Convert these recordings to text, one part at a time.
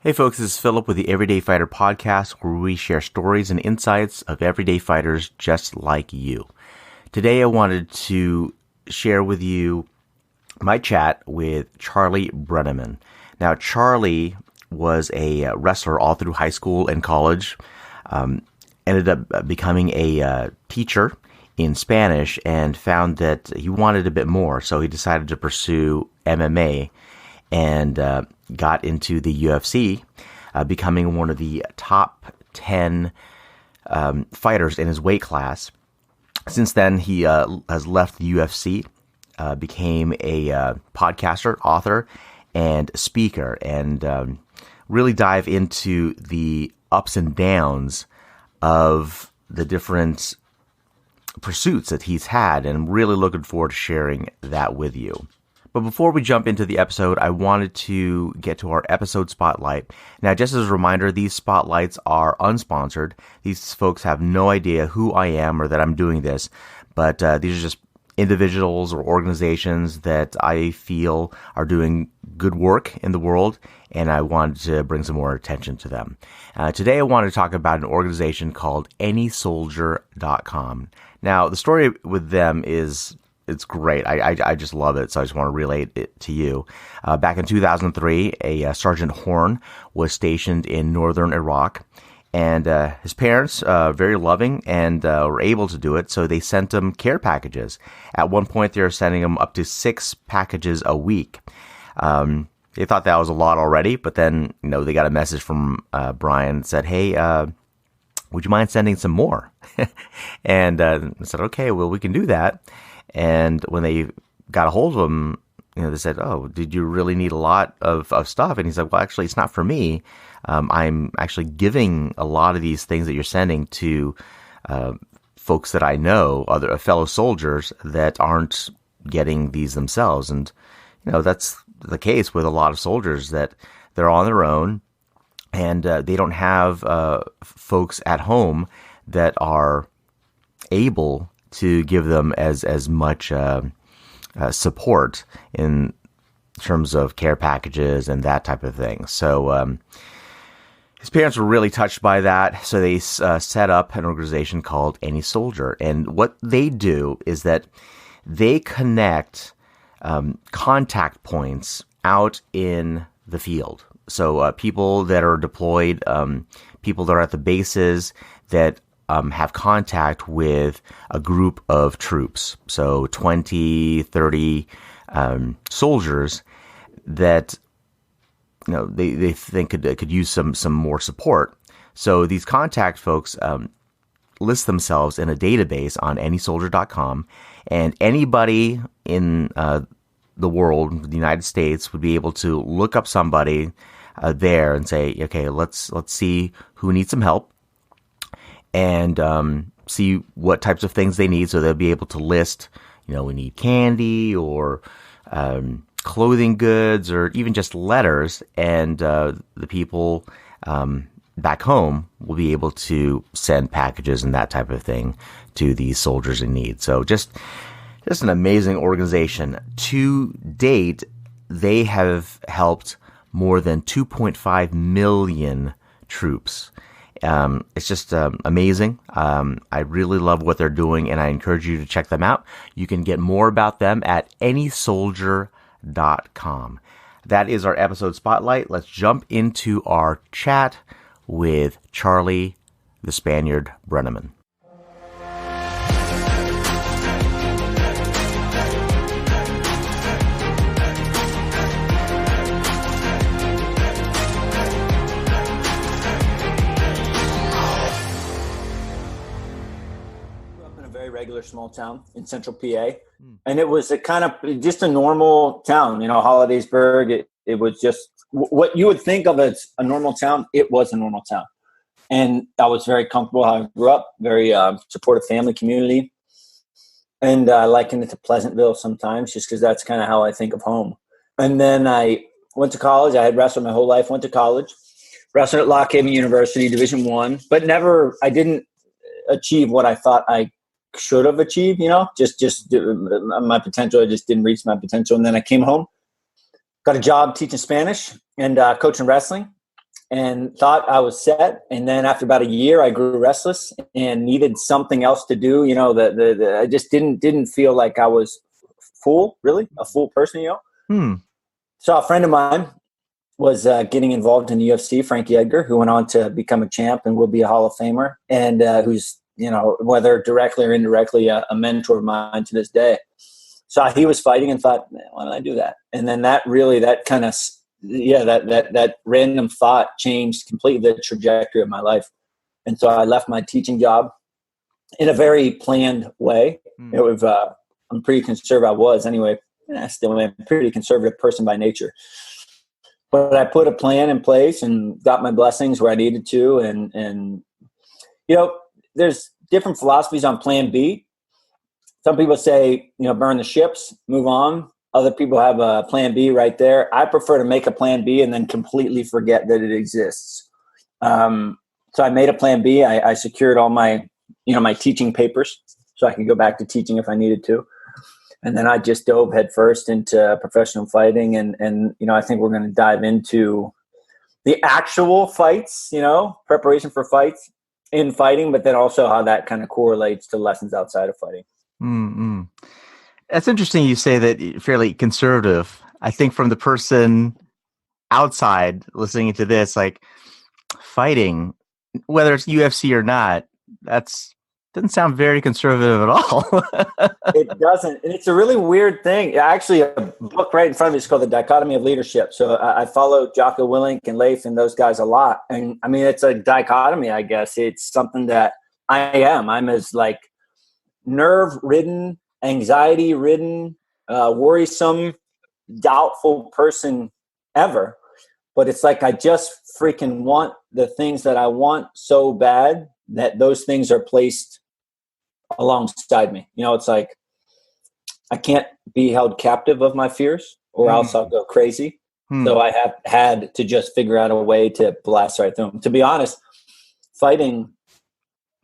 Hey folks, this is Philip with the Everyday Fighter podcast, where we share stories and insights of everyday fighters just like you. Today I wanted to share with you my chat with Charlie Brenneman. Now, Charlie was a wrestler all through high school and college, ended up becoming a teacher in Spanish and found that he wanted a bit more, so he decided to pursue MMA and got into the UFC, becoming one of the top 10 fighters in his weight class. Since then, he has left the UFC, became a podcaster, author, and speaker, and really dive into the ups and downs of the different pursuits that he's had, and I'm really looking forward to sharing that with you. But before we jump into the episode, I wanted to get to our episode spotlight. Now, just as a reminder, these spotlights are unsponsored. These folks have no idea who I am or that I'm doing this, but these are just individuals or organizations that I feel are doing good work in the world, and I wanted to bring some more attention to them. Today, I want to talk about an organization called AnySoldier.com. Now, the story with them it's great. I just love it, so I just want to relate it to you. Back in 2003, a Sergeant Horn was stationed in northern Iraq, and his parents, very loving, and were able to do it, so they sent him care packages. At one point, they were sending him up to 6 packages a week. They thought that was a lot already, but then they got a message from Brian that said, "Hey, would you mind sending some more?" And I said, "Okay, well, we can do that." And when they got a hold of him, they said, "Oh, did you really need a lot of stuff?" And he said, "Well, actually, it's not for me. I'm actually giving a lot of these things that you're sending to folks that I know, other fellow soldiers that aren't getting these themselves." And that's the case with a lot of soldiers, that they're on their own, and they don't have folks at home that are able to give them as much support in terms of care packages and that type of thing. So his parents were really touched by that, so they set up an organization called AnySoldier. And what they do is that they connect contact points out in the field. So people that are deployed, people that are at the bases that have contact with a group of troops. So 20, 30 soldiers that they think could use some more support. So these contact folks list themselves in a database on AnySoldier.com, and anybody in the world, the United States, would be able to look up somebody there and say, "Okay, let's see who needs some help," and see what types of things they need. So they'll be able to list, we need candy or clothing goods or even just letters, and the people back home will be able to send packages and that type of thing to these soldiers in need. So just an amazing organization. To date, they have helped more than 2.5 million troops. It's just amazing. I really love what they're doing, and I encourage you to check them out. You can get more about them at AnySoldier.com. That is our episode spotlight. Let's jump into our chat with Charlie the Spaniard Brenneman. Regular small town in central PA, and it was a kind of just a normal town, Hollidaysburg. It was just what you would think of as a normal town. It was a normal town, and I was very comfortable how I grew up. Very supportive family community, and I liken it to Pleasantville sometimes, just because that's kind of how I think of home. And then I went to college. I had wrestled my whole life. Went to college, wrestled at Lock Haven University, Division I, but I didn't achieve what I thought I should have achieved, just my potential. I just didn't reach my potential. And then I came home, got a job teaching Spanish and coaching wrestling. and thought I was set. And then after about a year, I grew restless and needed something else to do. I just didn't feel like I was really a full person, So a friend of mine was getting involved in the UFC, Frankie Edgar, who went on to become a champ and will be a Hall of Famer, and who's, whether directly or indirectly, a mentor of mine to this day. So he was fighting and thought, man, why don't I do that? And then that random thought changed completely the trajectory of my life. And so I left my teaching job in a very planned way. It was, I'm pretty conservative. I was anyway. Still am a pretty conservative person by nature. But I put a plan in place and got my blessings where I needed to. And there's different philosophies on plan B. Some people say, burn the ships, move on. Other people have a plan B right there. I prefer to make a plan B and then completely forget that it exists. So I made a plan B. I secured all my, my teaching papers so I could go back to teaching if I needed to. And then I just dove headfirst into professional fighting. And I think we're going to dive into the actual fights, preparation for fights in fighting, but then also how that kind of correlates to lessons outside of fighting. Mm-hmm. That's interesting. You say that you're fairly conservative. I think from the person outside listening to this, like fighting, whether it's UFC or not, doesn't sound very conservative at all. It doesn't. And it's a really weird thing. Actually, a book right in front of me is called The Dichotomy of Leadership. So I follow Jocko Willink and Leif and those guys a lot. And I mean, it's a dichotomy, I guess. It's something that I'm as like nerve-ridden, anxiety-ridden, worrisome, doubtful person ever. But it's like I just freaking want the things that I want so bad that those things are placed alongside me. It's like I can't be held captive of my fears or else I'll go crazy. So I have had to just figure out a way to blast right through them. To be honest, fighting,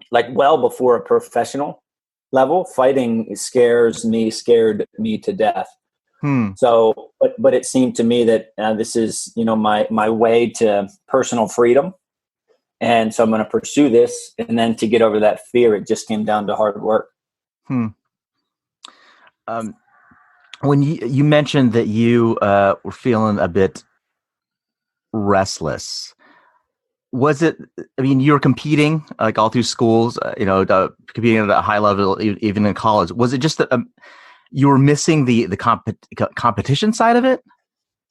like well before a professional level, fighting scared me to death. So, but it seemed to me that this is, my way to personal freedom. And so I'm going to pursue this. And then to get over that fear, it just came down to hard work. When you mentioned that you were feeling a bit restless, was it, you were competing like all through schools, competing at a high level, even in college. Was it just that you were missing the competition side of it?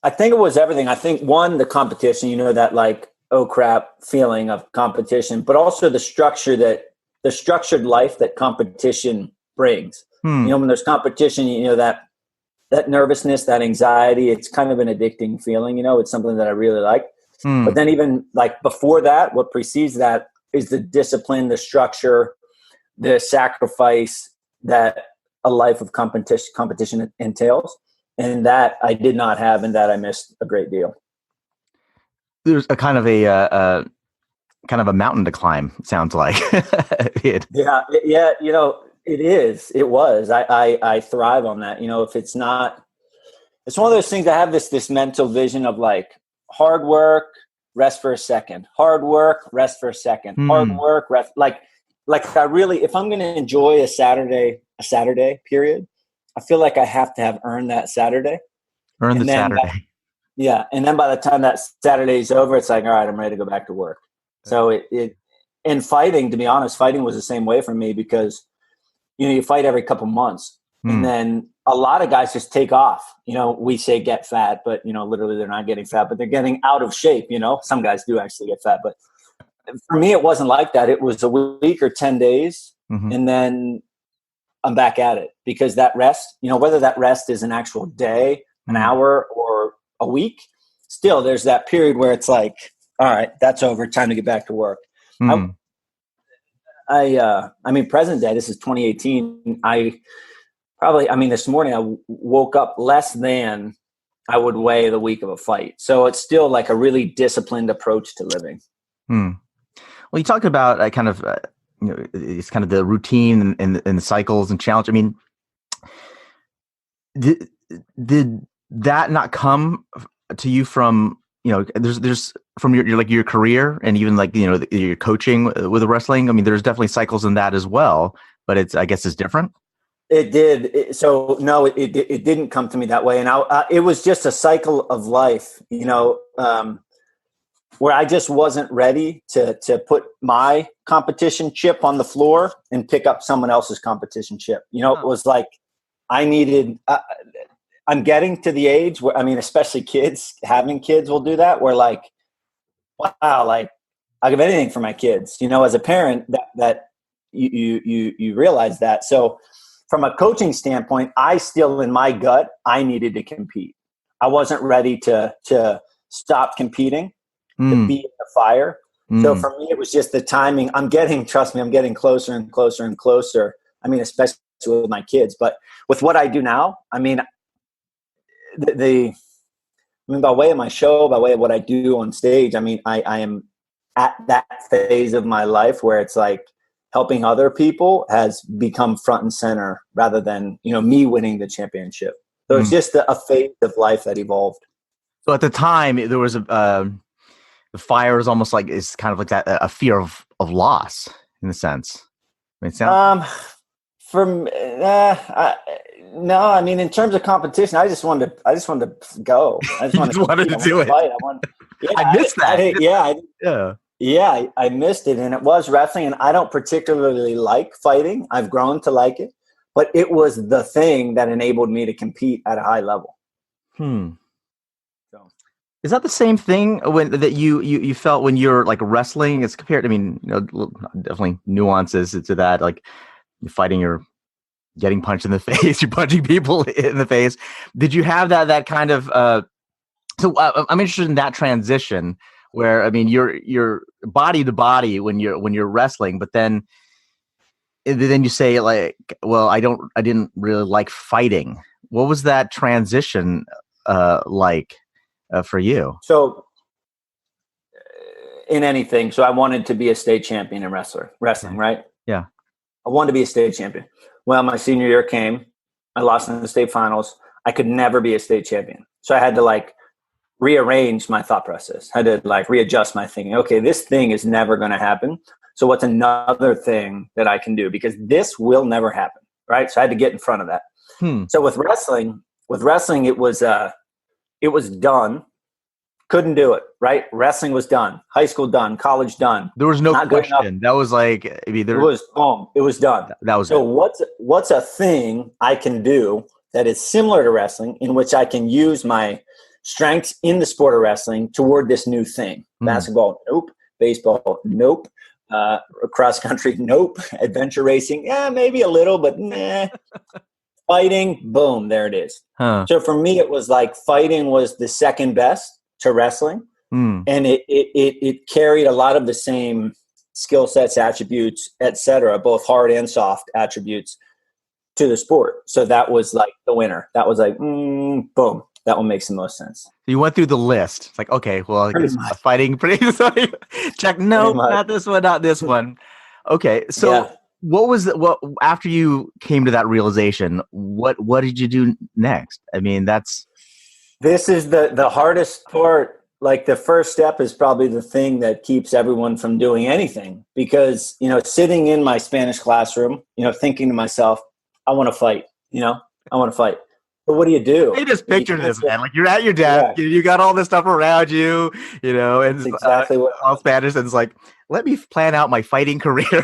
I think it was everything. I think one, the competition, that like, oh crap feeling of competition, but also the structured life that competition brings. When there's competition, that nervousness, that anxiety, it's kind of an addicting feeling. It's something that I really like. But then even like before that, what precedes that is the discipline, the structure, the sacrifice that a life of competition entails. And that I did not have, and that I missed a great deal. There's a kind of a mountain to climb, sounds like. Yeah. It is. It was. I thrive on that. If it's not, it's one of those things. I have this mental vision of like hard work, rest for a second, hard work, rest for a second, hard work, rest. Like I really, if I'm going to enjoy a Saturday period, I feel like I have to have earned that Saturday. Saturday. Yeah. And then by the time that Saturday's over, it's like, all right, I'm ready to go back to work. So in fighting, to be honest, fighting was the same way for me because, you fight every couple months and then a lot of guys just take off. We say get fat, but literally they're not getting fat, but they're getting out of shape. Some guys do actually get fat, but for me, it wasn't like that. It was a week or 10 days and then I'm back at it because that rest, whether that rest is an actual day, an hour or a week, still there's that period where it's like, all right, that's over. Time to get back to work. Present day, this is 2018. This morning I woke up less than I would weigh the week of a fight. So it's still like a really disciplined approach to living. Well, you talked about it's kind of the routine and the cycles and challenge. Did that not come to you from, there's from your career and even like, your coaching with wrestling? I mean, there's definitely cycles in that as well, but I guess it's different. It did. So no, it didn't come to me that way. And it was just a cycle of life, where I just wasn't ready to put my competition chip on the floor and pick up someone else's competition chip. It was like I needed, I'm getting to the age where, I mean, especially having kids will do that, where like, wow, like I'll give anything for my kids, as a parent that you realize that. So from a coaching standpoint, I still, in my gut, I needed to compete. I wasn't ready to stop competing, to be in the fire. So for me, it was just the timing. Trust me, I'm getting closer and closer and closer. I mean, especially with my kids, but with what I do now, I mean, by way of my show, by way of what I do on stage, I mean, I am at that phase of my life where it's like helping other people has become front and center rather than, me winning the championship. So it's just a phase of life that evolved. So at the time there was the fire is almost like, it's kind of like that, a fear of loss in a sense. I mean, no, I mean, in terms of competition, I just wanted to go. I just wanted to do it. Fight. I missed that. I missed it, and it was wrestling. And I don't particularly like fighting. I've grown to like it, but it was the thing that enabled me to compete at a high level. So, is that the same thing that you felt when you're like wrestling? It's compared. I mean, definitely nuances to that. Like you're fighting, you're getting punched in the face, you're punching people in the face. Did you have that kind of? So I'm interested in that transition where, I mean, you're body to body when you're wrestling, but then you say like, well, I didn't really like fighting. What was that transition like for you? So in anything, so I wanted to be a state champion in wrestling, right? Yeah. I wanted to be a state champion. Well, my senior year came, I lost in the state finals. I could never be a state champion. So I had to like rearrange my thought process. I had to like readjust my thinking. Okay, this thing is never going to happen. So what's another thing that I can do? Because this will never happen, right? So I had to get in front of that. So with wrestling, it was done. Couldn't do it, right? Wrestling was done. High school done. College done. There was no question. That was like, I mean, it was boom. It was done. That was so. What's a thing I can do that is similar to wrestling, in which I can use my strengths in the sport of wrestling toward this new thing? Basketball, nope. Baseball, nope. Cross country, nope. Adventure racing, yeah, maybe a little, but nah. Fighting, boom, there it is. So for me, it was like fighting was the second best to wrestling, and it carried a lot of the same skill sets, attributes, etc., both hard and soft attributes to the sport. So that was like the winner. That was like, boom, that one makes the most sense. You went through the list. It's like, okay, well, fighting, check. No, not this one, not this one. Okay, so what after you came to that realization? What did you do next? I mean, this is the hardest part. Like the first step is probably the thing that keeps everyone from doing anything, because, sitting in my Spanish classroom, thinking to myself, I want to fight, I want to fight. But what do you do? I just picture this, man. Like you're at your desk, you got all this stuff around you, and it's exactly all Spanish, and it's like, let me plan out my fighting career.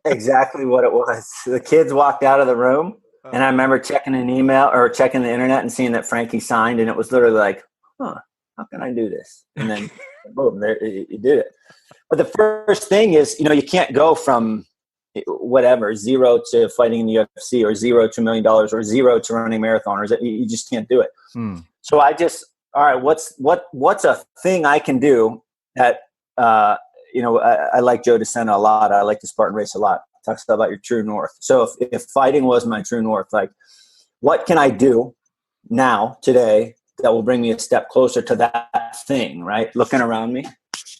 Exactly what it was. The kids walked out of the room, and I remember checking an email or checking the internet and seeing that Frankie signed, and it was literally like, how can I do this? And then boom, there you did it. But the first thing is, you can't go from whatever, 0 to fighting in the UFC, or 0 to $1 million, or 0 to running marathoners. You just can't do it. So I just, all right, what's a thing I can do that, I like Joe DeSena a lot. I like the Spartan race a lot. Talks about your true north. So if fighting was my true north, like what can I do now, today, that will bring me a step closer to that thing, right? Looking around me.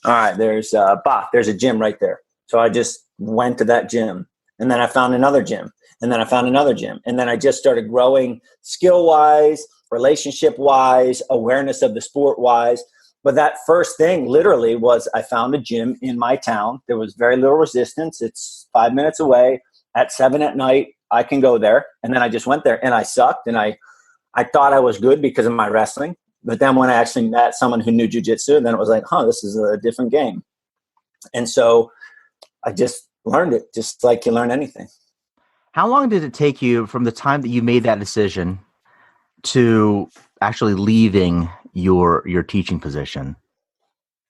All right, there's a gym right there. So I just went to that gym, and then I found another gym, and then I found another gym. And then I just started growing skill-wise, relationship-wise, awareness of the sport-wise. But that first thing literally was I found a gym in my town. There was very little resistance. It's 5 minutes away. At 7 at night, I can go there. And then I just went there and I sucked. And I thought I was good because of my wrestling. But then when I actually met someone who knew jiu-jitsu, then it was like, this is a different game. And so I just learned it just like you learn anything. How long did it take you from the time that you made that decision to actually leaving your teaching position?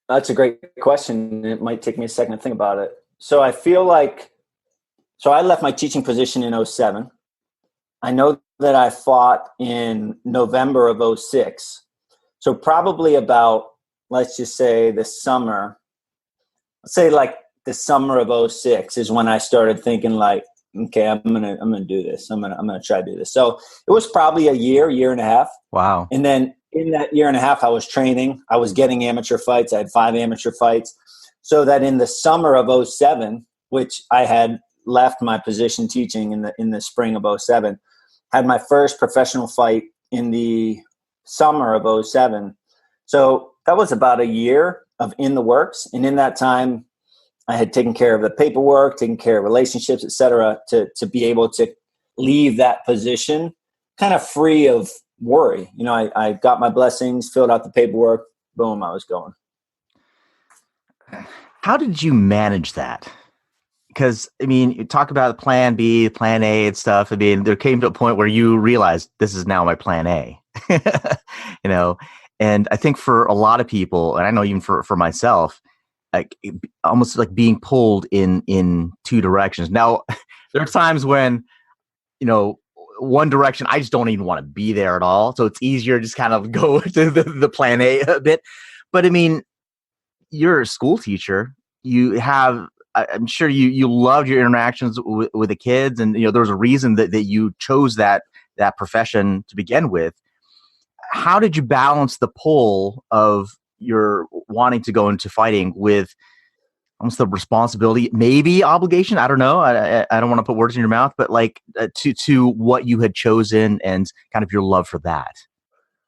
That's a great question. It might take me a second to think about it. So I feel like, I left my teaching position in 2007. I know that I fought in November of 2006. So probably about, let's just say the summer of 2006 is when I started thinking like, okay, I'm gonna do this. I'm gonna try to do this. So it was probably a year and a half. Wow. And then in that year and a half, I was training. I was getting amateur fights. I had 5 amateur fights. So that in the summer of 2007, which I had left my position teaching in the spring of 2007, had my first professional fight in the summer of 2007. So that was about a year of in the works. And in that time, I had taken care of the paperwork, taken care of relationships, et cetera, to be able to leave that position kind of free of worry. I got my blessings, filled out the paperwork, boom, I was going. How did you manage that? Because, you talk about plan B, plan A and stuff. There came to a point where you realized this is now my plan A, and I think for a lot of people, and I know even for myself, like almost like being pulled in 2 directions. Now, there are times when, one direction, I just don't even want to be there at all. So it's easier to just kind of go to the plan A a bit. But you're a school teacher. I'm sure you loved your interactions with the kids, and there's a reason that you chose that profession to begin with. How did you balance the pull of your wanting to go into fighting with almost the responsibility, maybe obligation? I don't know. I don't want to put words in your mouth, but like to what you had chosen and kind of your love for that.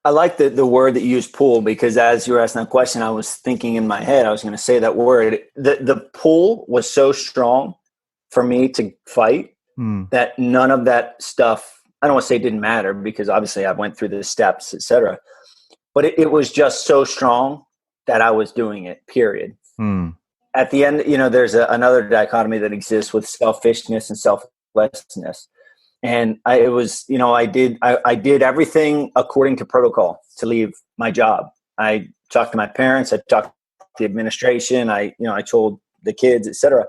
I like the word that you used, pull, because as you were asking that question, I was thinking in my head, I was going to say that word. The pull was so strong for me to fight that none of that stuff, I don't want to say it didn't matter, because obviously I went through the steps, et cetera. But it was just so strong that I was doing it, period. At the end, there's another dichotomy that exists with selfishness and selflessness. And I did everything according to protocol to leave my job. I talked to my parents, I talked to the administration, I told the kids, et cetera.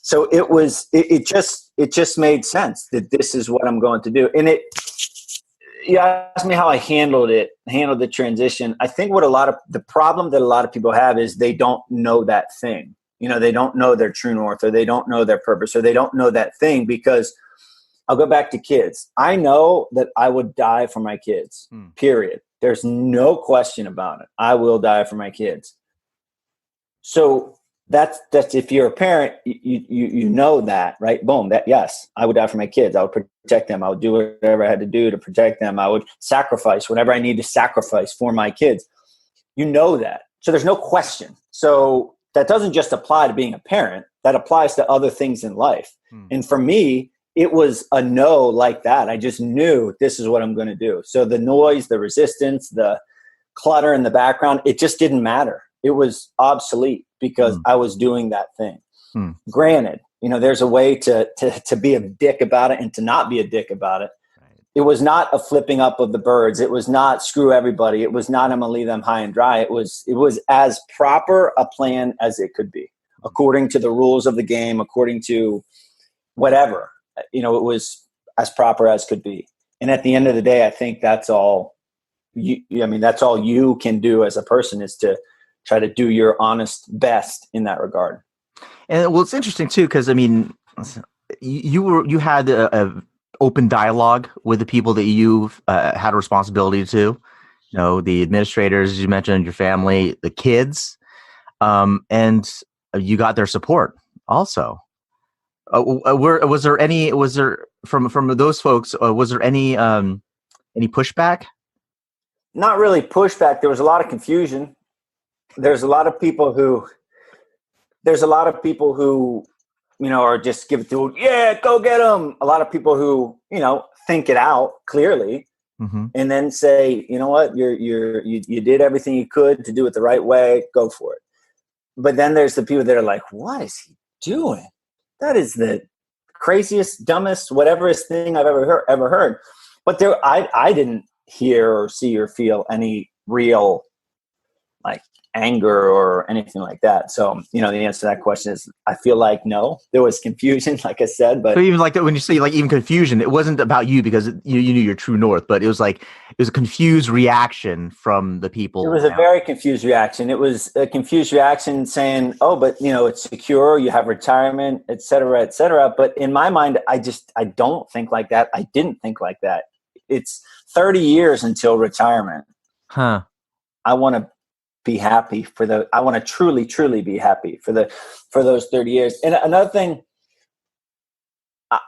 So it just made sense that this is what I'm going to do. And you asked me how I handled the transition. I think the problem that a lot of people have is they don't know that thing. They don't know their true north, or they don't know their purpose, or they don't know that thing. Because I'll go back to kids. I know that I would die for my kids, period. There's no question about it. I will die for my kids. So that's if you're a parent, you know that, right? Boom, yes, I would die for my kids. I would protect them. I would do whatever I had to do to protect them. I would sacrifice whatever I need to sacrifice for my kids. You know that. So there's no question. So that doesn't just apply to being a parent. That applies to other things in life. And for me, it was a no like that. I just knew this is what I'm going to do. So the noise, the resistance, the clutter in the background, it just didn't matter. It was obsolete because I was doing that thing. Granted, there's a way to be a dick about it and to not be a dick about it. Right. It was not a flipping up of the birds. It was not screw everybody. It was not I'm going to leave them high and dry. It was as proper a plan as it could be, according to the rules of the game, according to whatever. It was as proper as could be. And at the end of the day, I think that's all that's all you can do as a person, is to try to do your honest best in that regard. And it's interesting too, because you had a open dialogue with the people that you've had a responsibility to, the administrators, as you mentioned, your family, the kids, and you got their support also. Was there from those folks? Was there any pushback? Not really pushback. There was a lot of confusion. there's a lot of people who, are just give it to, yeah, go get them. A lot of people who, think it out clearly, and then say, you know what, you did everything you could to do it the right way. Go for it. But then there's the people that are like, what is he doing? That is the craziest, dumbest, whateverest thing I've ever heard. But I didn't hear or see or feel any real like anger or anything like that. So, the answer to that question is, I feel like no, there was confusion, like I said, but so even like that, when you say like even confusion, it wasn't about you because you knew your true north, but it was a confused reaction from the people. It was a very confused reaction. It was a confused reaction saying, oh, but it's secure, you have retirement, et cetera, et cetera. But in my mind, I don't think like that. I didn't think like that. It's 30 years until retirement. I want to be happy I want to truly, truly be happy for those 30 years. And another thing,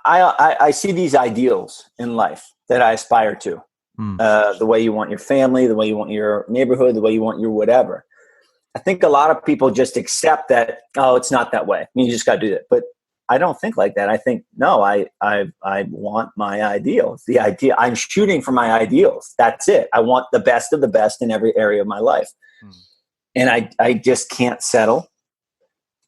I see these ideals in life that I aspire to. The way you want your family, the way you want your neighborhood, the way you want your whatever. I think a lot of people just accept that, oh, it's not that way. You just got to do that. But I don't think like that. I think, no, I want my ideals. The idea, I'm shooting for my ideals. That's it. I want the best of the best in every area of my life. And I just can't settle.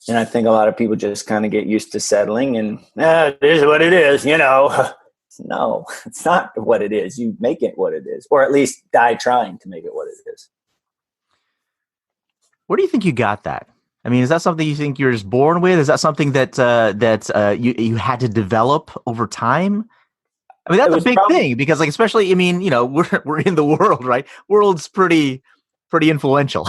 And I think a lot of people just kind of get used to settling and this is what it is, No, it's not what it is. You make it what it is, or at least die trying to make it what it is. Where do you think you got that? I mean, is that something you think you're just born with? Is that something that you had to develop over time? I mean, that's a big thing because, like, especially, I mean, we're in the world, right? World's pretty influential.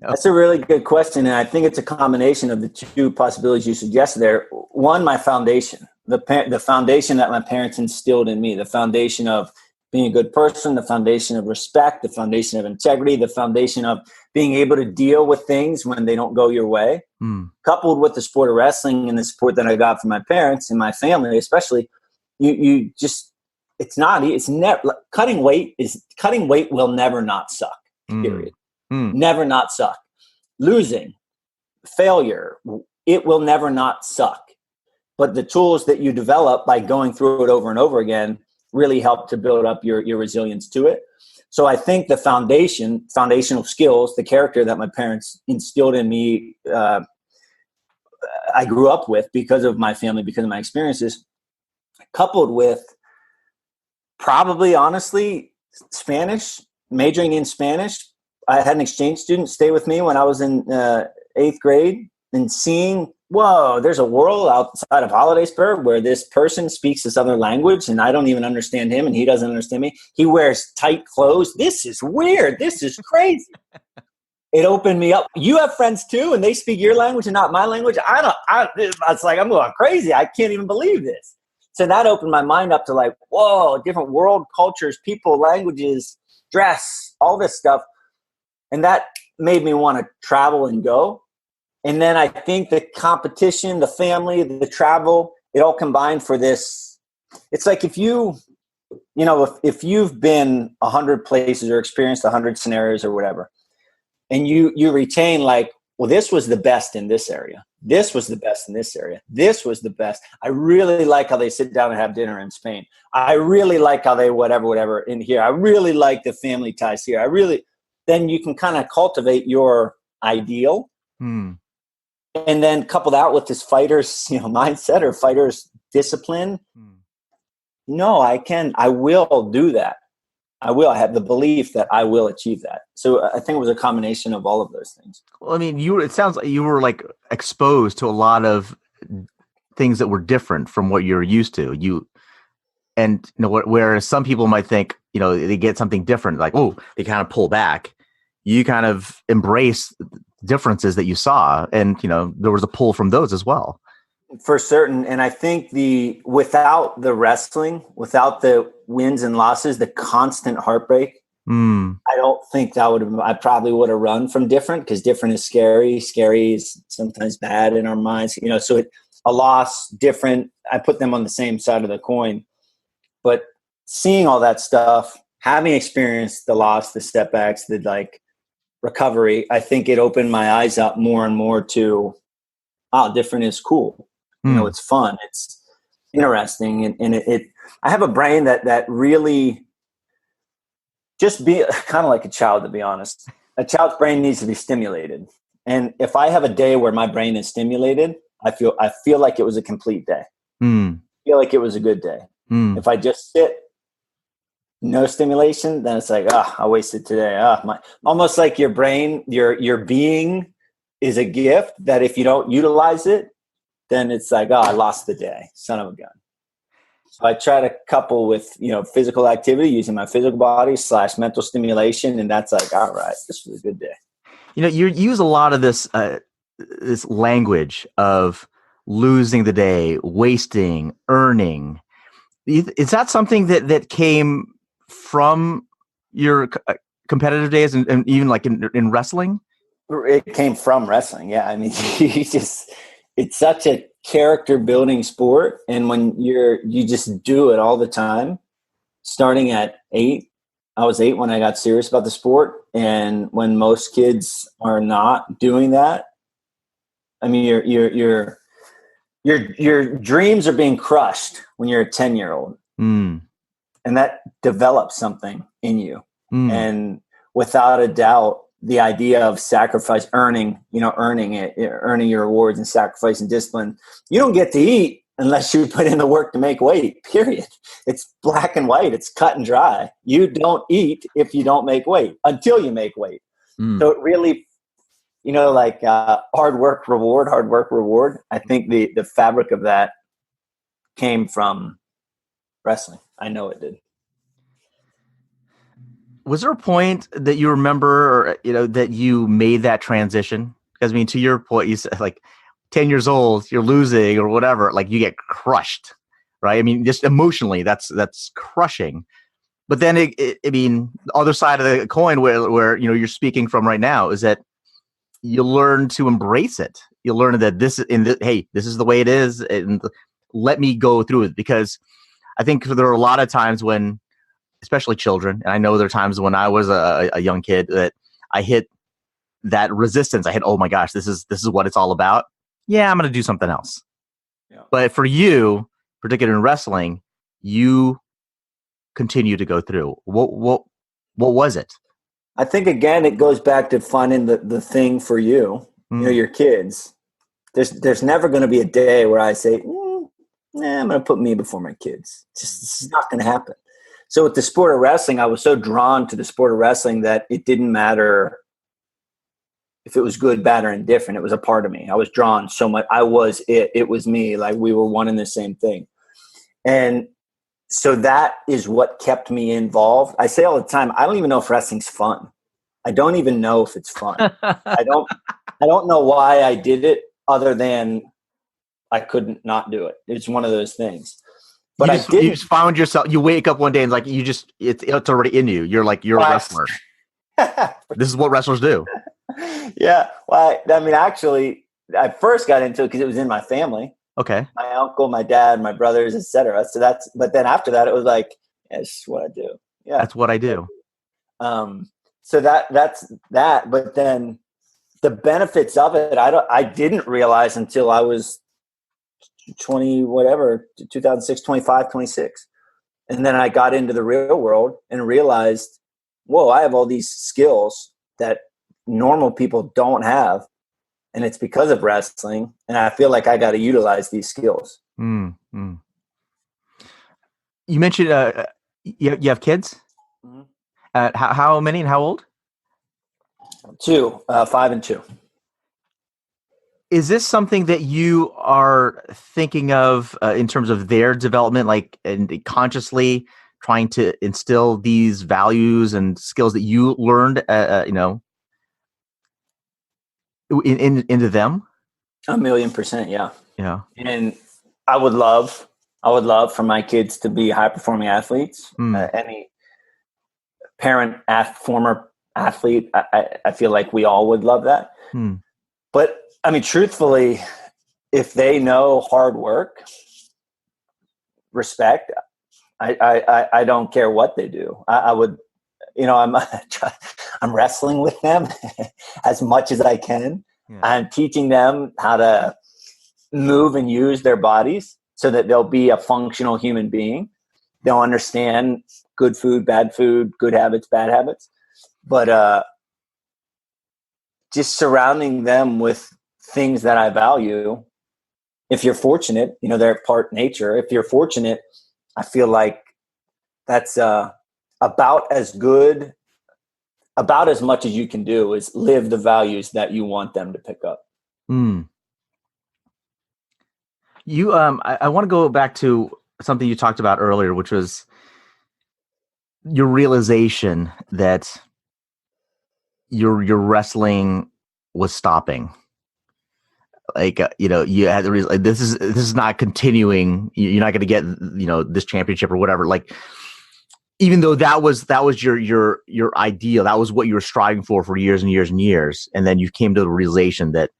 That's a really good question, and I think it's a combination of the two possibilities you suggested there. One, my foundation, the foundation that my parents instilled in me, the foundation of being a good person, the foundation of respect, the foundation of integrity, the foundation of being able to deal with things when they don't go your way, coupled with the sport of wrestling and the support that I got from my parents and my family, especially. It's never cutting weight will never not suck. Period. Never not suck. Losing, failure, it will never not suck. But the tools that you develop by going through it over and over again really help to build up your resilience to it. So I think the foundational skills, the character that my parents instilled in me, I grew up with because of my family, because of my experiences, coupled with probably, honestly, Spanish, majoring in Spanish. I had an exchange student stay with me when I was in 8th grade and seeing, whoa, there's a world outside of Hollidaysburg where this person speaks this other language and I don't even understand him and he doesn't understand me. He wears tight clothes. This is weird. This is crazy. It opened me up. You have friends too and they speak your language and not my language. It's like, I'm going crazy. I can't even believe this. So that opened my mind up to like, whoa, different world, cultures, people, languages, dress, all this stuff. And that made me want to travel and go. And then I think the competition, the family, the travel, it all combined for this. It's like if you've been 100 places or experienced 100 scenarios or whatever, and you retain like, well, this was the best in this area. This was the best in this area. This was the best. I really like how they sit down and have dinner in Spain. I really like how they whatever in here. I really like the family ties here. Then you can kind of cultivate your ideal. And then couple that with this fighter's, mindset or fighter's discipline. No, I will do that. I have the belief that I will achieve that. So I think it was a combination of all of those things. Well, I mean, it sounds like you were like exposed to a lot of things that were different from what you're used to. Whereas some people might think, they get something different, like, oh, they kind of pull back. You kind of embrace differences that you saw, and there was a pull from those as well. For certain. And I think without the wrestling, without the wins and losses, the constant heartbreak, I don't think I probably would have run from different, because different is scary. Scary is sometimes bad in our minds, so a loss, different, I put them on the same side of the coin. But seeing all that stuff, having experienced the loss, the setbacks, recovery, I think it opened my eyes up more and more to, different is cool. It's fun. It's interesting. And I have a brain that really just be kind of like a child, to be honest. A child's brain needs to be stimulated. And if I have a day where my brain is stimulated, I feel like it was a complete day. I feel like it was a good day. If I just sit, no stimulation, then it's like, I wasted today. Almost like your brain, your being is a gift that if you don't utilize it, then it's like, I lost the day, son of a gun. So I try to couple with, physical activity, using my physical body / mental stimulation. And that's like, all right, this was a good day. You use a lot of this language of losing the day, wasting, earning. Is that something that came from your competitive days and even like in wrestling? It came from wrestling. Yeah. I mean, it's such a character building sport. And when you just do it all the time, starting at 8, I was 8 when I got serious about the sport. And when most kids are not doing that, I mean, your dreams are being crushed when you're a 10-year-old. And that develops something in you. And without a doubt, the idea of sacrifice, earning your rewards and sacrifice and discipline. You don't get to eat unless you put in the work to make weight, period. It's black and white. It's cut and dry. You don't eat if you don't make weight until you make weight. So it really, hard work, reward. I think the fabric of that came from wrestling. I know it did. Was there a point that you remember, or, that you made that transition? Because I mean, to your point, you said like 10 years old, you're losing or whatever, like you get crushed, right? I mean, just emotionally, that's crushing. But then, the other side of the coin where you're speaking from right now is that you learn to embrace it. You learn that hey, this is the way it is, and let me go through it. Because I think there are a lot of times when, especially children, and I know there are times when I was a young kid that I hit that resistance. I hit, oh my gosh, this is what it's all about. Yeah, I'm going to do something else. Yeah. But for you, particularly in wrestling, you continue to go through. What was it? I think, again, it goes back to finding the thing for you, your kids. There's never going to be a day where I say, I'm going to put me before my kids. It's not going to happen. So with the sport of wrestling, I was so drawn to the sport of wrestling that it didn't matter if it was good, bad, or indifferent. It was a part of me. I was drawn so much. I was it. It was me. Like we were one and the same thing. And so that is what kept me involved. I say all the time, I don't even know if wrestling's fun. I don't even know if it's fun. I don't know why I did it other than I couldn't not do it. It's one of those things. But you just found yourself, you wake up one day and it's already in you. You're like, you're a wrestler. This is what wrestlers do. Yeah. Well, actually, I first got into it because it was in my family. Okay. My uncle, my dad, my brothers, etc. So but then after that, it was like, yeah, this is what I do. Yeah. That's what I do. So that's that. But then the benefits of it, I didn't realize until I was 20, whatever, 2006, 25, 26. And then I got into the real world and realized, whoa, I have all these skills that normal people don't have. And it's because of wrestling. And I feel like I got to utilize these skills. Mm-hmm. You mentioned you have kids? Mm-hmm. How many and how old? 2, 5 and 2. Is this something that you are thinking of in terms of their development, like and consciously trying to instill these values and skills that you learned, into them? 1,000,000%, yeah. Yeah. And I would love for my kids to be high performing athletes. Any parent, former athlete, I feel like we all would love that. But truthfully, if they know hard work, respect, I don't care what they do. I would, I'm I'm wrestling with them as much as I can. Yeah. I'm teaching them how to move and use their bodies so that they'll be a functional human being. They'll understand good food, good habits, bad habits. But just surrounding them with things that I value. If you're fortunate, they're part nature. If you're fortunate, I feel like that's about as much as you can do is live the values that you want them to pick up. You, I want to go back to something you talked about earlier, which was your realization that your wrestling was stopping. Like, you had to realize, like, this is not continuing. You're not going to get, this championship or whatever. Like, even though that was your ideal, that was what you were striving for years and years and years. And then you came to the realization that,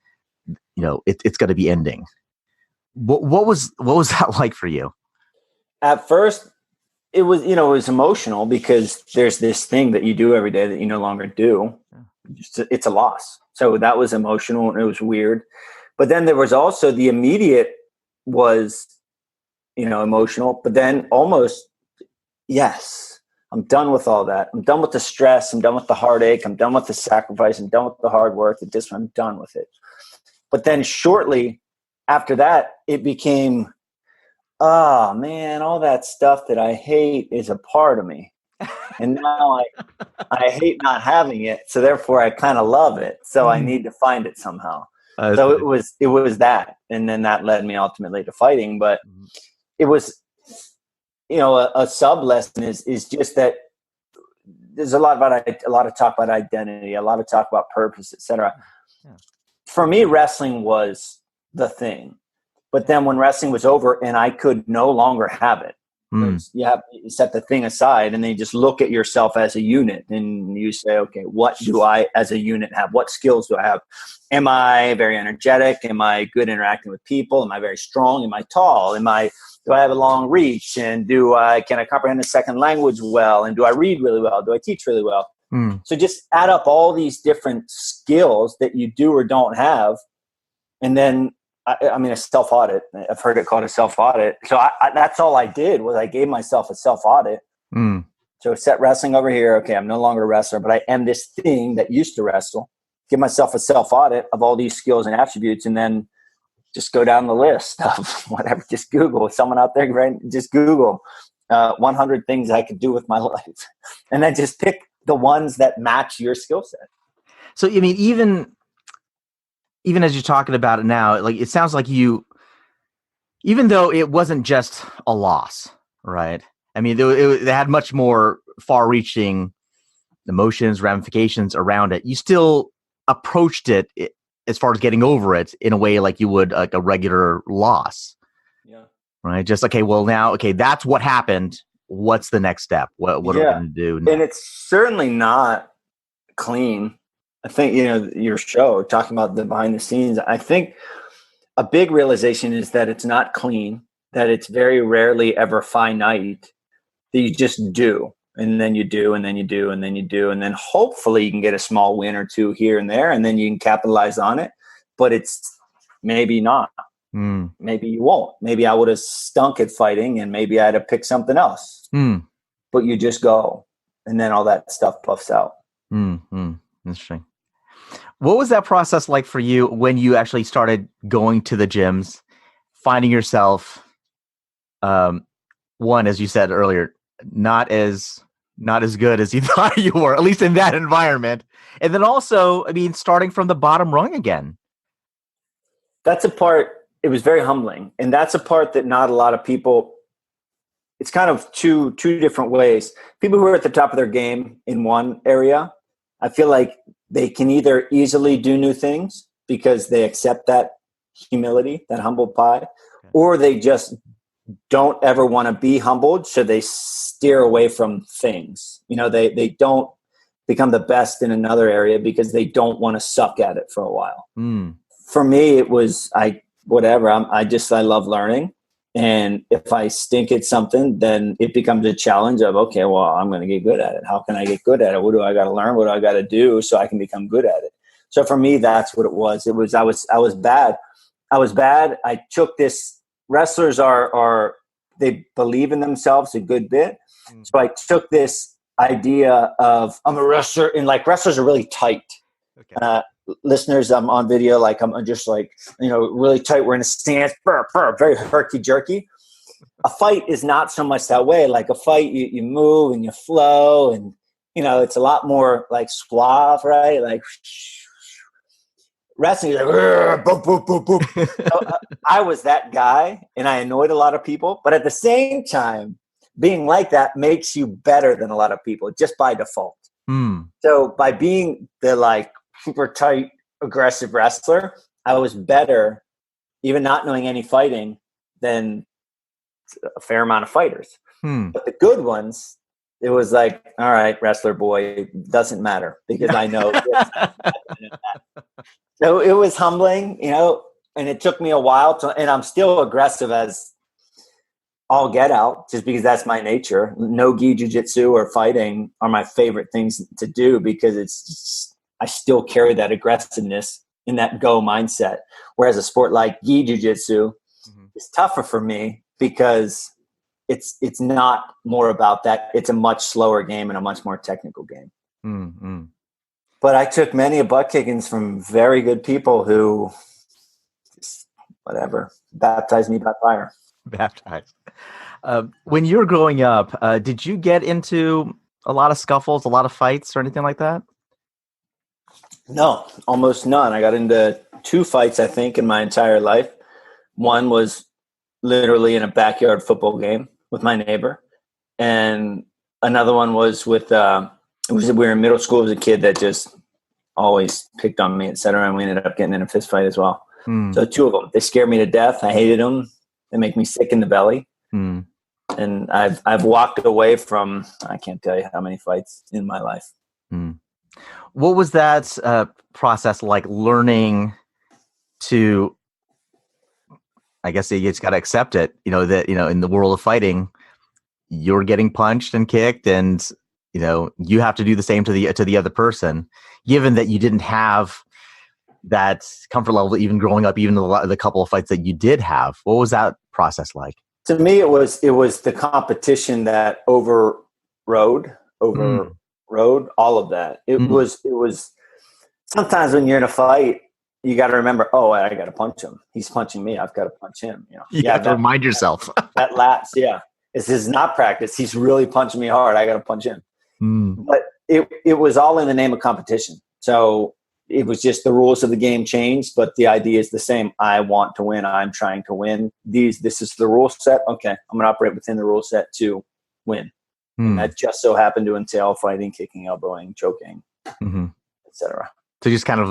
it's going to be ending. What was that like for you? At first, it was emotional because there's this thing that you do every day that you no longer do. It's a loss. So that was emotional and it was weird. But then there was also the immediate was, emotional, but then almost, yes, I'm done with all that. I'm done with the stress. I'm done with the heartache. I'm done with the sacrifice. I'm done with the hard work. I'm done with it. But then shortly after that, it became, oh man, all that stuff that I hate is a part of me. And now I hate not having it. So therefore I kind of love it. So I need to find it somehow. So it was that. And then that led me ultimately to fighting. But it was, a sub lesson is just that there's a lot of talk about identity, a lot of talk about purpose, etc. Yeah. For me, wrestling was the thing. But then when wrestling was over and I could no longer have it, you set the thing aside and then you just look at yourself as a unit and you say, okay, what do I as a unit have? What skills do I have? Am I very energetic? Am I good interacting with people? Am I very strong? Am I tall? Do I have a long reach? And can I comprehend a second language well? And do I read really well? Do I teach really well? So just add up all these different skills that you do or don't have. And then, a self-audit. I've heard it called a self-audit. So that's all I did was I gave myself a self-audit. So set wrestling over here. Okay, I'm no longer a wrestler, but I am this thing that used to wrestle. Give myself a self-audit of all these skills and attributes, and then just go down the list of whatever. Just Google. Someone out there, right? Just Google 100 things I could do with my life. And then just pick the ones that match your skill set. So, even as you're talking about it now, like, it sounds like you, even though it wasn't just a loss, right? It had much more far-reaching emotions, ramifications around it. You still approached it as far as getting over it in a way like you would like a regular loss. Yeah. Right. Just, okay, well now, okay, that's what happened. What's the next step? What are we going to do now? And it's certainly not clean. I think, your show talking about the behind the scenes, I think a big realization is that it's not clean, that it's very rarely ever finite, that you just do. And then you do, and then you do, and then you do. And then hopefully you can get a small win or two here and there, and then you can capitalize on it. But it's maybe not. Maybe you won't. Maybe I would have stunk at fighting, and maybe I had to pick something else. But you just go, and then all that stuff puffs out. Interesting. What was that process like for you when you actually started going to the gyms, finding yourself, one, as you said earlier, not as good as you thought you were, at least in that environment. And then also, starting from the bottom rung again. That's a part, it was very humbling. And that's a part that not a lot of people, it's kind of two different ways. People who are at the top of their game in one area, I feel like they can either easily do new things because they accept that humility, that humble pie, or they just don't ever want to be humbled, so they steer away from things. They don't become the best in another area because they don't want to suck at it for a while. For me, it was I love learning. And if I stink at something, then it becomes a challenge of, okay, well, I'm going to get good at it. How can I get good at it? What do I got to learn? What do I got to do so I can become good at it? So for me, that's what it was. It was, I was bad. I was bad. I took this, wrestlers they believe in themselves a good bit. So I took this idea of, I'm a wrestler, and like wrestlers are really tight. Okay. Listeners, I'm on video, like I'm just like, really tight. We're in a stance, very herky jerky. A fight is not so much that way. Like a fight, you move and you flow, and it's a lot more like suave, right? Like wrestling is like, boop, boop, boop, boop. So, I was that guy, and I annoyed a lot of people. But at the same time, being like that makes you better than a lot of people just by default. So by being the like super tight, aggressive wrestler, I was better, even not knowing any fighting, than a fair amount of fighters. But the good ones, it was like, all right, wrestler boy, doesn't matter because I know this. So it was humbling, and it took me a while and I'm still aggressive as all get out, just because that's my nature. No gi jiu-jitsu or fighting are my favorite things to do because I still carry that aggressiveness in that go mindset. Whereas a sport like gi jiu-jitsu is tougher for me because it's not more about that. It's a much slower game and a much more technical game. Mm-hmm. But I took many butt kickings from very good people who just, whatever, baptized me by fire. Baptized. When you were growing up, did you get into a lot of scuffles, a lot of fights or anything like that? No, almost none. I got into 2 fights, I think, in my entire life. One was literally in a backyard football game with my neighbor. And another one was with, we were in middle school as a kid that just always picked on me, et cetera. And we ended up getting in a fist fight as well. So 2 of them, they scared me to death. I hated them. They make me sick in the belly. And I've walked away from, I can't tell you how many fights in my life. What was that process like, learning to, I guess you just got to accept it, that, in the world of fighting, you're getting punched and kicked and, you have to do the same to the other person, given that you didn't have that comfort level, even growing up, even the couple of fights that you did have. What was that process like? To me, it was the competition that overrode all of that. It was sometimes when you're in a fight, you got to remember, oh, I got to punch him. He's punching me. I've got to punch him. You have to remind yourself. That lapse, yeah. This is not practice. He's really punching me hard. I got to punch him. But it was all in the name of competition. So it was just the rules of the game changed, but the idea is the same. I want to win. I'm trying to win. This is the rule set. Okay, I'm going to operate within the rule set to win. And that just so happened to entail fighting, kicking, elbowing, choking, etc. So just kind of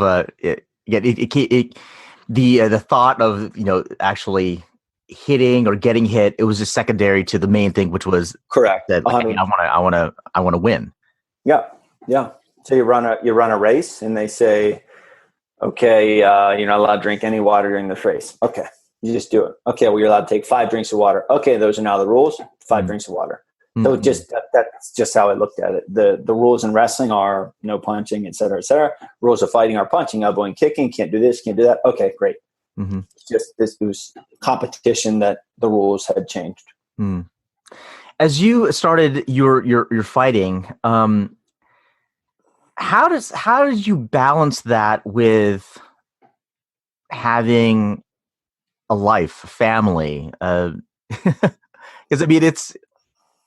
the thought of actually hitting or getting hit, it was just secondary to the main thing, which was correct. That like, hey, I want to win. Yeah. So you run a race, and they say, okay, you're not allowed to drink any water during the race. Okay, you just do it. Okay, well, you're allowed to take 5 drinks of water. Okay, those are now the rules. 5 drinks of water. So that's just how I looked at it. The rules in wrestling are no punching, et cetera, et cetera. Rules of fighting are punching, elbowing, kicking. Can't do this, can't do that. Okay, great. Just it was competition that the rules had changed. As you started your fighting, how did you balance that with having a life, a family? Because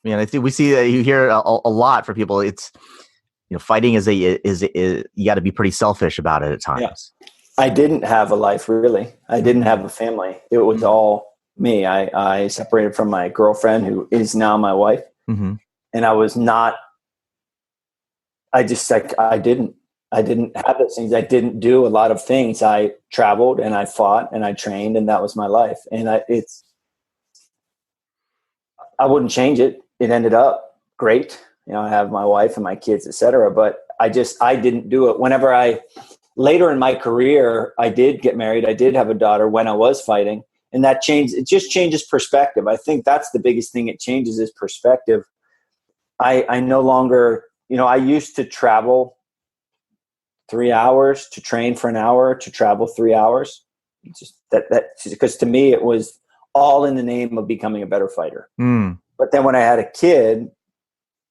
I think we see that you hear a lot from people. It's fighting is you got to be pretty selfish about it at times. Yeah. I didn't have a life, really. I didn't have a family. It was all me. I separated from my girlfriend, who is now my wife, and I was not. I didn't have those things. I didn't do a lot of things. I traveled and I fought and I trained, and that was my life. And I wouldn't change it. It ended up great. I have my wife and my kids, et cetera, but I didn't do it. Later in my career, I did get married. I did have a daughter when I was fighting, And that it just changes perspective. I think that's the biggest thing it changes is perspective. I no longer, I used to travel 3 hours to train for an hour, to travel 3 hours. Just because to me it was all in the name of becoming a better fighter. But then when I had a kid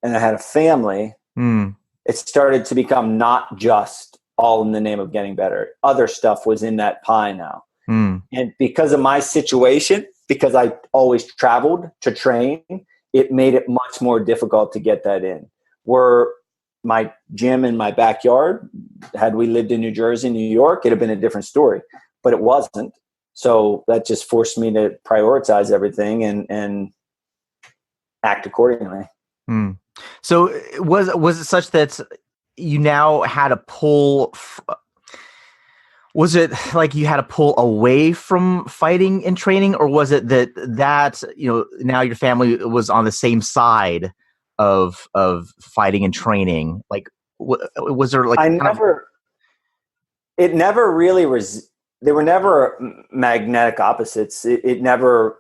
and I had a family, it started to become not just all in the name of getting better. Other stuff was in that pie now. And because of my situation, because I always traveled to train, it made it much more difficult to get that in. Were my gym in my backyard, had we lived in New Jersey, New York, it'd have been a different story, but it wasn't. So that just forced me to prioritize everything and act accordingly. So was it such that you now had to pull? Was it like you had to pull away from fighting and training, or was it that now your family was on the same side of fighting and training? Like, was there like it never really was. They were never magnetic opposites. It never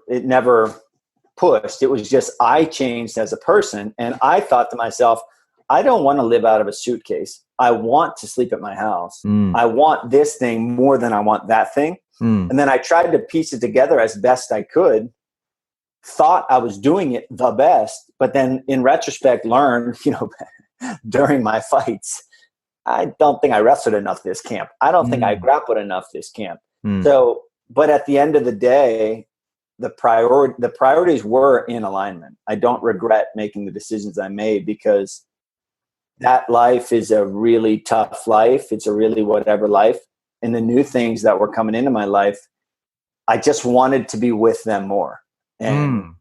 pushed. It was just I changed as a person, and I thought to myself, I don't want to live out of a suitcase. I want to sleep at my house. I want this thing more than I want that thing. And then I tried to piece it together as best I could, thought I was doing it the best, but then in retrospect learned, during my fights, I don't think I wrestled enough this camp. I don't think I grappled enough this camp. So, but at the end of the day, the priorities were in alignment. I don't regret making the decisions I made because that life is a really tough life. It's a really whatever life. And the new things that were coming into my life, I just wanted to be with them more. And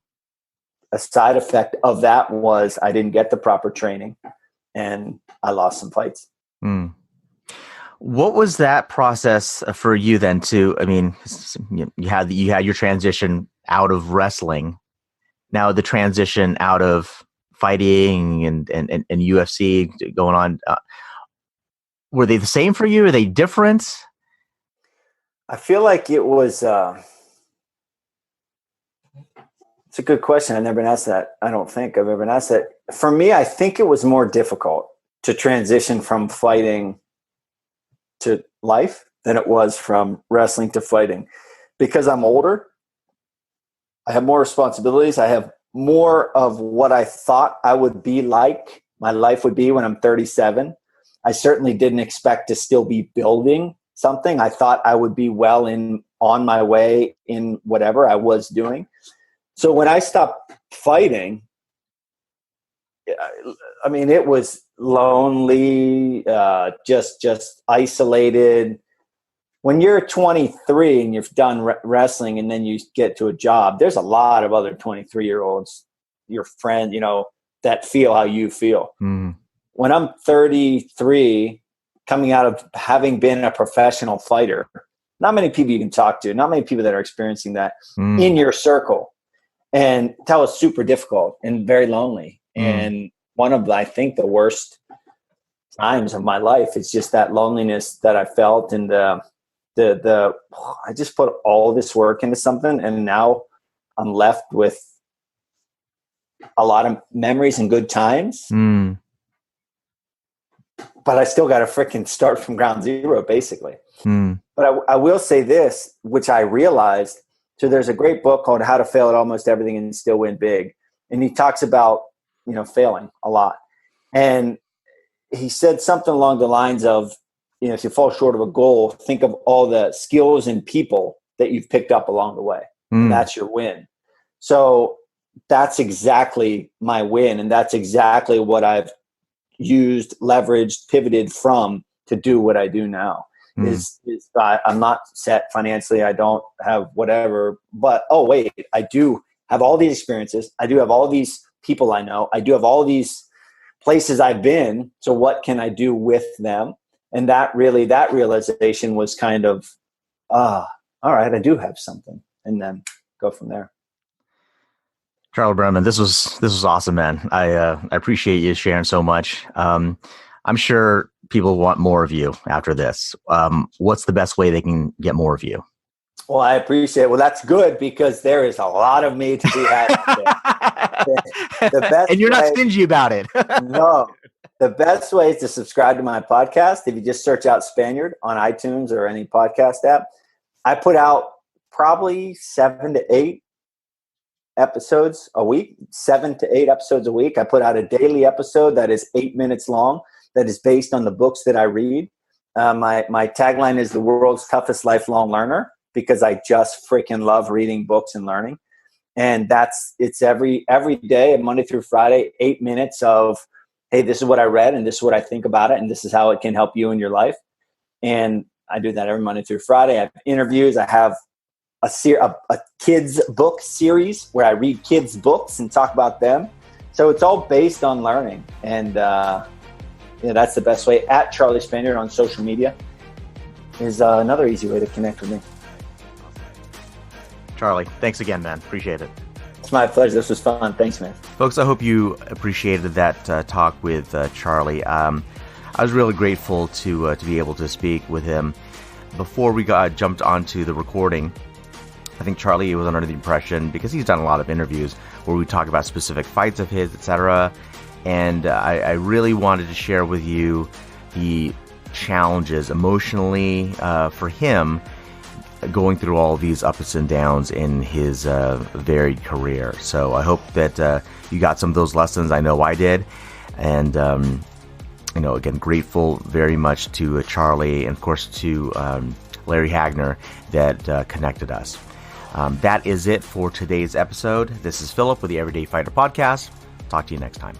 a side effect of that was I didn't get the proper training and I lost some fights. What was that process for you then you had your transition out of wrestling, now the transition out of fighting and UFC going on. Were they the same for you? Are they different? I feel like it was, it's a good question. I've never been asked that. I don't think I've ever been asked that. For me, I think it was more difficult to transition from fighting to life than it was from wrestling to fighting because I'm older. I have more responsibilities. I have more of what I thought I would be like my life would be when I'm 37. I certainly didn't expect to still be building something. I thought I would be on my way in whatever I was doing. So when I stopped fighting, it was lonely, just isolated. When you're 23 and you've done wrestling and then you get to a job, there's a lot of other 23-year-olds, your friend, that feel how you feel. When I'm 33, coming out of having been a professional fighter, not many people you can talk to, not many people that are experiencing that in your circle. And that was super difficult and very lonely. And one of, I think, the worst times of my life is just that loneliness that I felt and I just put all this work into something and now I'm left with a lot of memories and good times. But I still got to freaking start from ground zero, basically. But I will say this, which I realized. So there's a great book called How to Fail at Almost Everything and Still Win Big. And he talks about, failing a lot. And he said something along the lines of, if you fall short of a goal, think of all the skills and people that you've picked up along the way. And that's your win. So that's exactly my win. And that's exactly what I've used, leveraged, pivoted from to do what I do now. I'm not set financially. I don't have whatever, but, I do have all these experiences. I do have all these people I know. I do have all these places I've been. So what can I do with them? And that realization was kind of, all right, I do have something, and then go from there. Charlie Brenneman, this was awesome, man. I appreciate you sharing so much. I'm sure people want more of you after this. What's the best way they can get more of you? Well, I appreciate it. Well, that's good because there is a lot of me to be had. The best and you're not way, stingy about it. No. The best way is to subscribe to my podcast. If you just search out Spaniard on iTunes or any podcast app, I put out probably 7 to 8 episodes a week, 7 to 8 episodes a week. I put out a daily episode that is 8 minutes long, that is based on the books that I read. My tagline is the world's toughest lifelong learner, because I just freaking love reading books and learning. And it's every day, Monday through Friday, 8 minutes of, hey, this is what I read and this is what I think about it. And this is how it can help you in your life. And I do that every Monday through Friday. I have interviews. I have a kids book series where I read kids books and talk about them. So it's all based on learning. And that's the best way. At Charlie Spaniard on social media is another easy way to connect with me. Charlie, thanks again, man. Appreciate it. It's my pleasure. This was fun. Thanks, man. Folks, I hope you appreciated that talk with Charlie. I was really grateful to be able to speak with him. Before we jumped onto the recording, I think Charlie was under the impression, because he's done a lot of interviews where we talk about specific fights of his, etc. And I really wanted to share with you the challenges emotionally for him going through all these ups and downs in his varied career. So I hope that you got some of those lessons. I know I did. And, again, grateful very much to Charlie and, of course, to Larry Hagner that connected us. That is it for today's episode. This is Philip with the Everyday Fighter Podcast. Talk to you next time.